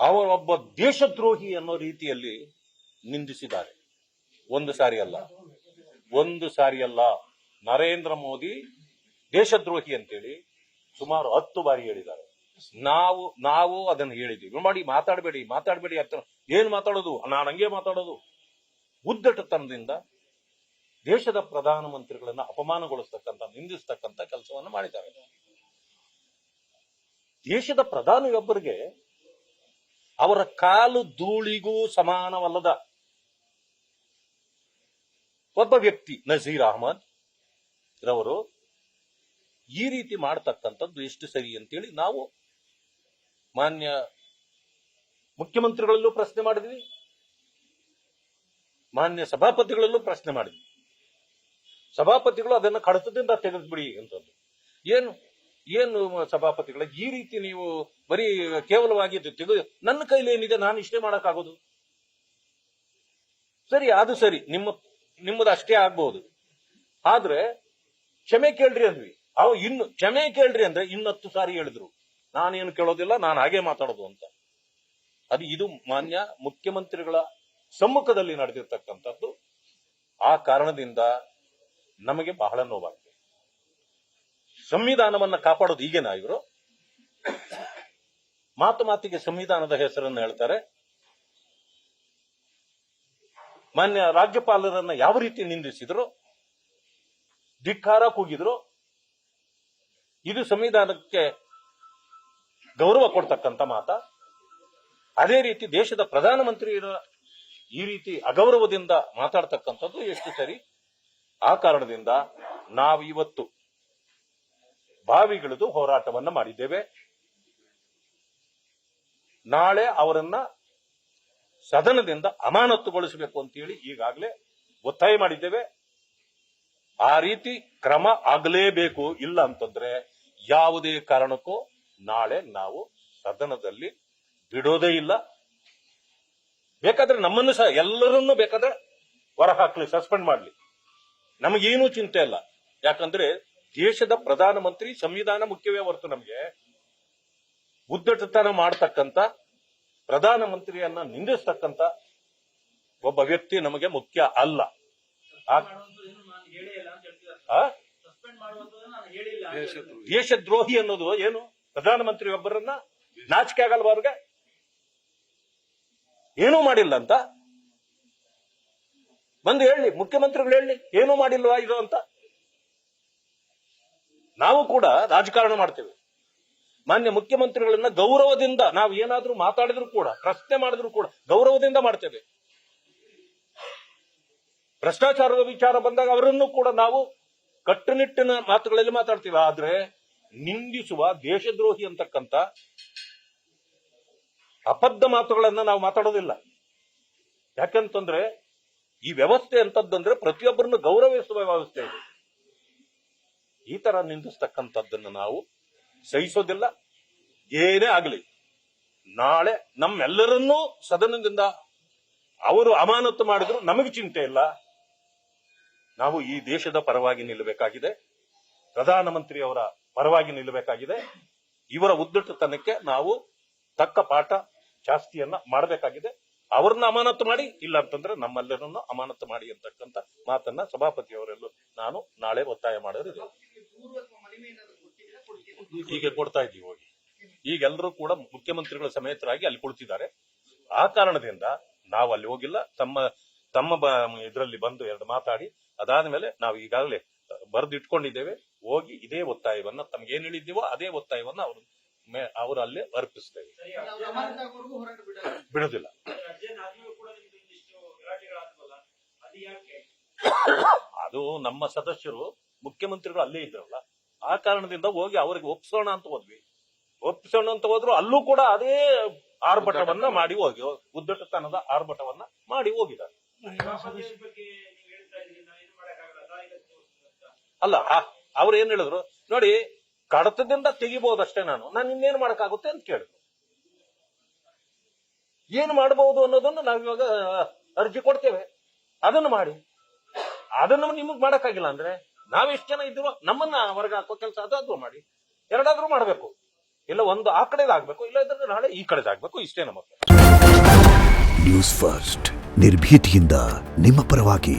ಅವರೊಬ್ಬ ದೇಶದ್ರೋಹಿ ಅನ್ನೋ ರೀತಿಯಲ್ಲಿ ನಿಂದಿಸಿದ್ದಾರೆ. ಒಂದು ಸಾರಿ ಅಲ್ಲ. ನರೇಂದ್ರ ಮೋದಿ ದೇಶದ್ರೋಹಿ ಅಂತೇಳಿ ಸುಮಾರು 10 ಬಾರಿ ಹೇಳಿದ್ದಾರೆ. ನಾವು ಅದನ್ನು ಹೇಳಿದ್ದೀವಿ. ಮಾಡಿ ಮಾತಾಡಬೇಡಿ ಅಂತ ಏನ್ ಮಾತಾಡೋದು, ನಾನು ಹಂಗೆ ಮಾತಾಡೋದು. ಉದ್ದಟತನದಿಂದ ದೇಶದ ಪ್ರಧಾನಮಂತ್ರಿಗಳನ್ನ ಅಪಮಾನಗೊಳಿಸ್ತಕ್ಕಂಥ, ನಿಂದಿಸ್ತಕ್ಕಂಥ ಕೆಲಸವನ್ನು ಮಾಡಿದ್ದಾರೆ. ದೇಶದ ಪ್ರಧಾನಿಯೊಬ್ಬರಿಗೆ ಅವರ ಕಾಲು ಧೂಳಿಗೂ ಸಮಾನವಲ್ಲದ ಒಬ್ಬ ವ್ಯಕ್ತಿ ನಜೀರ್ ಅಹಮದ್ ರವರು ಈ ರೀತಿ ಮಾಡತಕ್ಕಂಥದ್ದು ಎಷ್ಟು ಸರಿ ಅಂತೇಳಿ ನಾವು ಮಾನ್ಯ ಮುಖ್ಯಮಂತ್ರಿಗಳಲ್ಲೂ ಪ್ರಶ್ನೆ ಮಾಡಿದ್ವಿ, ಮಾನ್ಯ ಸಭಾಪತಿಗಳಲ್ಲೂ ಪ್ರಶ್ನೆ ಮಾಡಿದ್ವಿ. ಸಭಾಪತಿಗಳು ಅದನ್ನ ಕಡತದಿಂದ ತೆಗೆದ್ಬಿಡಿ ಅಂತಂದು. ಏನು ಸಭಾಪತಿಗಳ ಈ ರೀತಿ ನೀವು ಬರೀ ಕೇವಲವಾಗಿ ತೆಗೆದು ನನ್ನ ಕೈಲಿ ಏನಿದೆ ನಾನು ಇಷ್ಟೇ ಮಾಡಕ್ಕಾಗೋದು. ಸರಿ, ಅದು ಸರಿ, ನಿಮ್ಮದು ಅಷ್ಟೇ ಆಗ್ಬಹುದು. ಆದ್ರೆ ಕ್ಷಮೆ ಕೇಳ್ರಿ ಅಂದ್ವಿ. ಇನ್ನು ಕ್ಷಮೆ ಕೇಳ್ರಿ ಅಂದ್ರೆ 10 ಸಾರಿ ಹೇಳಿದ್ರು ನಾನೇನು ಕೇಳೋದಿಲ್ಲ, ನಾನು ಹಾಗೆ ಮಾತಾಡೋದು ಅಂತ. ಇದು ಮಾನ್ಯ ಮುಖ್ಯಮಂತ್ರಿಗಳ ಸಮ್ಮುಖದಲ್ಲಿ ನಡೆದಿರ್ತಕ್ಕಂಥದ್ದು. ಆ ಕಾರಣದಿಂದ ನಮಗೆ ಬಹಳ ನೋವಾಗಿದೆ. ಸಂವಿಧಾನವನ್ನ ಕಾಪಾಡೋದು ಈಗೇನಾ ಇವರು? ಮಾತಿಗೆ ಸಂವಿಧಾನದ ಹೆಸರನ್ನು ಹೇಳ್ತಾರೆ. ಮಾನ್ಯ ರಾಜ್ಯಪಾಲರನ್ನ ಯಾವ ರೀತಿ ನಿಂದಿಸಿದ್ರು, ಧಿಕ್ಕಾರ ಕೂಗಿದ್ರು. ಇದು ಸಂವಿಧಾನಕ್ಕೆ ಗೌರವ ಕೊಡ್ತಕ್ಕಂಥ ಮಾತ. ಅದೇ ರೀತಿ ದೇಶದ ಪ್ರಧಾನಮಂತ್ರಿಯರ ಈ ರೀತಿ ಅಗೌರವದಿಂದ ಮಾತಾಡ್ತಕ್ಕಂಥದ್ದು ಎಷ್ಟು ಸರಿ? ಆ ಕಾರಣದಿಂದ ನಾವು ಇವತ್ತು ಬಾವಿಗಿಳಿದು ಹೋರಾಟವನ್ನ ಮಾಡಿದ್ದೇವೆ. ನಾಳೆ ಅವರನ್ನ ಸದನದಿಂದ ಅಮಾನತುಗೊಳಿಸಬೇಕು ಅಂತೇಳಿ ಈಗಾಗಲೇ ಒತ್ತಾಯ ಮಾಡಿದ್ದೇವೆ. ಆ ರೀತಿ ಕ್ರಮ ಆಗಲೇಬೇಕು. ಇಲ್ಲ ಅಂತಂದ್ರೆ ಯಾವುದೇ ಕಾರಣಕ್ಕೂ ನಾಳೆ ನಾವು ಸದನದಲ್ಲಿ ಬಿಡೋದೇ ಇಲ್ಲ. ಬೇಕಾದ್ರೆ ನಮ್ಮನ್ನು ಸಹ ಎಲ್ಲರನ್ನೂ ಬೇಕಾದ್ರೆ ಹೊರ ಹಾಕ್ಲಿ, ಸಸ್ಪೆಂಡ್ ಮಾಡ್ಲಿ, ನಮಗೇನೂ ಚಿಂತೆ ಇಲ್ಲ. ಯಾಕಂದ್ರೆ ದೇಶದ ಪ್ರಧಾನಮಂತ್ರಿ, ಸಂವಿಧಾನ ಮುಖ್ಯವೇ ಹೊರತು ನಮಗೆ ಉದ್ದಟತನ ಮಾಡತಕ್ಕಂತ, ಪ್ರಧಾನಮಂತ್ರಿಯನ್ನ ನಿಂದಿಸ್ತಕ್ಕಂತ ಒಬ್ಬ ವ್ಯಕ್ತಿ ನಮಗೆ ಮುಖ್ಯ ಅಲ್ಲ. ದೇಶದ್ರೋಹಿ ಅನ್ನೋದು ಏನು? ಪ್ರಧಾನಮಂತ್ರಿ ಒಬ್ಬರನ್ನ ನಾಚಿಕೆ ಆಗಲ್ವ ಅವ್ರಿಗೆ? ಏನೂ ಮಾಡಿಲ್ಲ ಅಂತ ಬಂದು ಹೇಳಿ, ಮುಖ್ಯಮಂತ್ರಿಗಳು ಹೇಳಿ ಏನೂ ಮಾಡಿಲ್ವಾ ಇದು ಅಂತ. ನಾವು ಕೂಡ ರಾಜಕಾರಣ ಮಾಡ್ತೇವೆ. ಮಾನ್ಯ ಮುಖ್ಯಮಂತ್ರಿಗಳನ್ನ ಗೌರವದಿಂದ ನಾವು ಏನಾದ್ರೂ ಮಾತಾಡಿದ್ರು ಕೂಡ, ಪ್ರಶ್ನೆ ಮಾಡಿದ್ರು ಕೂಡ ಗೌರವದಿಂದ ಮಾಡ್ತೇವೆ. ಭ್ರಷ್ಟಾಚಾರದ ವಿಚಾರ ಬಂದಾಗ ಅವರನ್ನು ಕೂಡ ನಾವು ಕಟ್ಟುನಿಟ್ಟಿನ ಮಾತುಗಳಲ್ಲಿ ಮಾತಾಡ್ತೀವಿ. ಆದ್ರೆ ನಿಂದಿಸುವ, ದೇಶದ್ರೋಹಿ ಅಂತಕ್ಕಂಥ ಅಬದ್ಧ ಮಾತುಗಳನ್ನ ನಾವು ಮಾತಾಡೋದಿಲ್ಲ. ಯಾಕಂತಂದ್ರೆ ಈ ವ್ಯವಸ್ಥೆ ಅಂತದಂದ್ರೆ ಪ್ರತಿಯೊಬ್ಬರನ್ನು ಗೌರವಿಸುವ ವ್ಯವಸ್ಥೆ ಇದೆ. ಈ ತರ ನಿಂದಿಸ್ತಕ್ಕಂಥದ್ದನ್ನು ನಾವು ಸಹಿಸೋದಿಲ್ಲ. ಏನೇ ಆಗಲಿ, ನಾಳೆ ನಮ್ಮೆಲ್ಲರನ್ನೂ ಸದನದಿಂದ ಅವರು ಅಮಾನತು ಮಾಡಿದ್ರು ನಮಗೆ ಚಿಂತೆ ಇಲ್ಲ. ನಾವು ಈ ದೇಶದ ಪರವಾಗಿ ನಿಲ್ಲಬೇಕಾಗಿದೆ, ಪ್ರಧಾನಮಂತ್ರಿಯವರ ಪರವಾಗಿ ನಿಲ್ಲಬೇಕಾಗಿದೆ. ಇವರ ಉದ್ದಟತನಕ್ಕೆ ನಾವು ತಕ್ಕ ಪಾಠ ಶಾಸ್ತಿಯನ್ನ ಮಾಡಬೇಕಾಗಿದೆ. ಅವ್ರನ್ನ ಅಮಾನತು ಮಾಡಿ, ಇಲ್ಲ ಅಂತಂದ್ರೆ ನಮ್ಮೆಲ್ಲರನ್ನು ಅಮಾನತು ಮಾಡಿ ಅಂತಕ್ಕಂಥ ಮಾತನ್ನ ಸಭಾಪತಿಯವರೆಲ್ಲೂ ನಾನು ನಾಳೆ ಒತ್ತಾಯ ಮಾಡೋದಿದೆ. ಹೀಗೆ ಕೊಡ್ತಾ ಇದ್ದೀವಿ ಹೋಗಿ. ಈಗೆಲ್ಲರೂ ಕೂಡ ಮುಖ್ಯಮಂತ್ರಿಗಳ ಸಮೇತರಾಗಿ ಅಲ್ಲಿ ಕುಳಿತಿದ್ದಾರೆ. ಆ ಕಾರಣದಿಂದ ನಾವು ಅಲ್ಲಿ ಹೋಗಿಲ್ಲ. ತಮ್ಮ ಇದರಲ್ಲಿ ಬಂದು 2 ಮಾತಾಡಿ ಅದಾದ ಮೇಲೆ ನಾವು ಈಗಾಗಲೇ ಬರೆದಿಟ್ಕೊಂಡಿದ್ದೇವೆ. ಹೋಗಿ ಇದೇ ಒತ್ತಾಯವನ್ನ ತಮ್ಗೇನ್ ಹೇಳಿದ್ದೀವೋ ಅದೇ ಒತ್ತಾಯವನ್ನ ಅವರು ಅಲ್ಲೇ ಅರ್ಪಿಸ್ತೇವೆ. ಬಿಡುದಿಲ್ಲ. ಅದು ನಮ್ಮ ಸದಸ್ಯರು ಮುಖ್ಯಮಂತ್ರಿಗಳು ಅಲ್ಲೇ ಇದ್ರಲ್ಲ, ಆ ಕಾರಣದಿಂದ ಹೋಗಿ ಅವರಿಗೆ ಒಪ್ಸೋಣ ಅಂತ ಹೋದ್ರು. ಅಲ್ಲೂ ಕೂಡ ಅದೇ ಆರ್ಭಟವನ್ನ ಮಾಡಿ ಹೋಗಿ, ಉದ್ದಟತನದ ಆರ್ಭಟವನ್ನ ಮಾಡಿ ಹೋಗಿದ್ದಾರೆ. ಅಲ್ಲ, ಅವ್ರು ಏನ್ ಹೇಳಿದ್ರು ನೋಡಿ, ಕಡತದಿಂದ ತೆಗಿಬಹುದಷ್ಟೇ, ನಾನು ಇನ್ನೇನು ಮಾಡಕ್ಕಾಗುತ್ತೆ ಅಂತ ಕೇಳಿದ್ರು. ಏನು ಮಾಡಬಹುದು ಅನ್ನೋದನ್ನು ನಾವಿವಾಗ ಅರ್ಜಿ ಕೊಡ್ತೇವೆ, ಅದನ್ನು ಮಾಡಿ. ಅದನ್ನು ನಿಮಗ್ ಮಾಡಕ್ಕಾಗಿಲ್ಲ ಅಂದ್ರೆ ನಾವೆಷ್ಟು ಜನ ಇದ್ರು ನಮ್ಮನ್ನ ಹೊರಗೆ ಹಾಕೋ ಕೆಲಸ ಅದು ಮಾಡಿ. ಎರಡಾದ್ರೂ ಮಾಡಬೇಕು. ಇಲ್ಲ ಒಂದು ಆ ಕಡೆದಾಗ್ಬೇಕು, ಇಲ್ಲ ಇದ್ರೆ ನಾಳೆ ಈ ಕಡೆದಾಗ್ಬೇಕು. ಇಷ್ಟೇ ನಮಗೆ. ನ್ಯೂಸ್ ಫಸ್ಟ್, ನಿರ್ಭೀತಿಯಿಂದ ನಿಮ್ಮ ಪರವಾಗಿ.